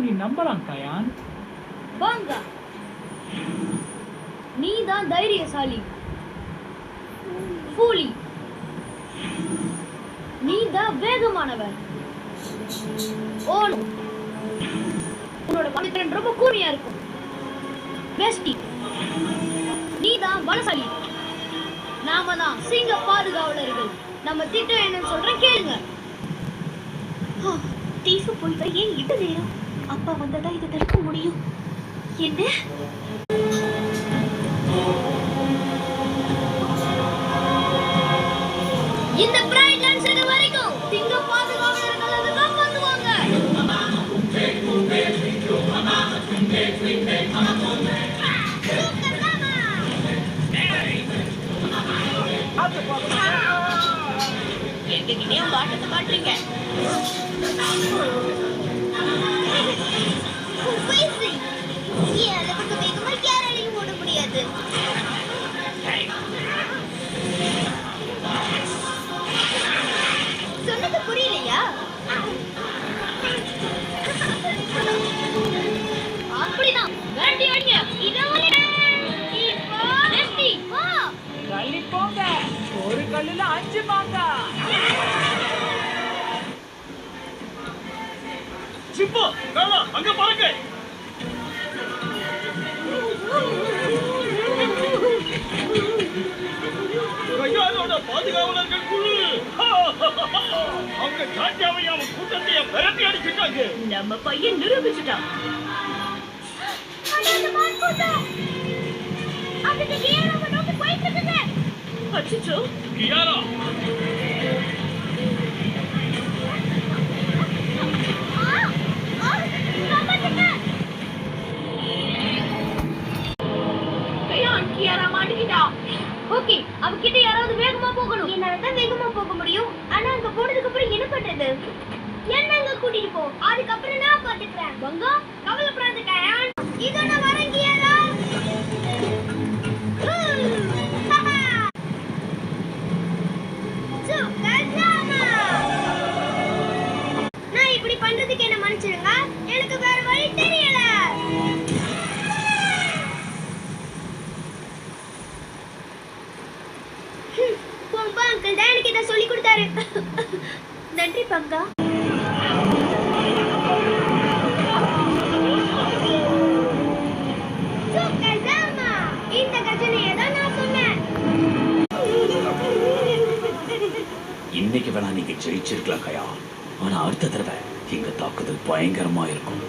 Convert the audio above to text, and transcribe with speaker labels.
Speaker 1: சொன்னாலும் நீ நம்பலாம் கயான்.
Speaker 2: வாங்க, நீதான் தைரியசாலி. ஃபூலி, நீதான் வேகமானவர். ஓனோ, உன்னோட மனிதன் ரொம்ப கூர்மையா இருக்கும். பெஸ்டி, நீதான் பலசாலி. நாம தான் சிங்க பாதுகாவலர்கள். நம்ம திட்டம் என்னன்னு சொல்றேன் கேளுங்க.
Speaker 3: தீசு போயிட்டா ஏன் இது நேரம்? அப்பா வந்ததா இதை தடுக்க முடியும். என்ன
Speaker 2: இந்த பிரைட் லைன் செட் வரைக்கும் சிங்க பாதுகாவலர்கள் அதை காப்பாத்துவாங்க.
Speaker 3: எங்ககிட்டே உங்க ஆட்டத்தை காட்டுறீங்க. அளவுக்கு வேகமா யாராலையும் ஓட முடியாது. சொன்னது புரியலையா?
Speaker 2: அப்படிதான் வேண்டி அடிங்க.
Speaker 1: தள்ளி போங்க, ஒரு கல்லுல 5 மாங்காய்.
Speaker 4: சிம்பு, நானா அங்க பாருங்க. கையாலோட பாதுகாவலர்கள் குழு அவங்க காட்டியாவை அவன் கூட்டத்தைய விரட்டி அடிச்சுட்டாங்க.
Speaker 3: நம்ம பையன் நிரூபிச்சுட்டான். அச்சோ,
Speaker 4: கியாரா,
Speaker 2: ஓகே, அவகிட்ட யாராவது வேகமா போகணும்.
Speaker 3: என்னாலதான் வேகமா போக முடியும். ஆனா அங்க போனதுக்கு அப்புறம் என்ன பண்றது? என்ன அங்க கூட்டிட்டு போ, அதுக்கப்புறம் நான் பாத்துக்கிறேன்.
Speaker 2: வங்கா, கவலைப்படாத கயான்.
Speaker 3: இதோ நான் வரேன் கியாரா. நான் இப்படி பண்றதுக்கு என்ன மன்னிச்சிடுங்க. எனக்கு வேற வழி தெரியல. பொம்பா அங்கிள் தான் எனக்கு இதை சொல்லி கொடுத்தாரு. நன்றி பங்கா. இந்த கஜனையை தான் நான் சொன்னேன்.
Speaker 5: இன்னைக்கு வேணா நீங்க ஜெயிச்சிருக்கலாம் கயா, ஆனா அடுத்த தடவை எங்க தாக்குதல் பயங்கரமா இருக்கும்.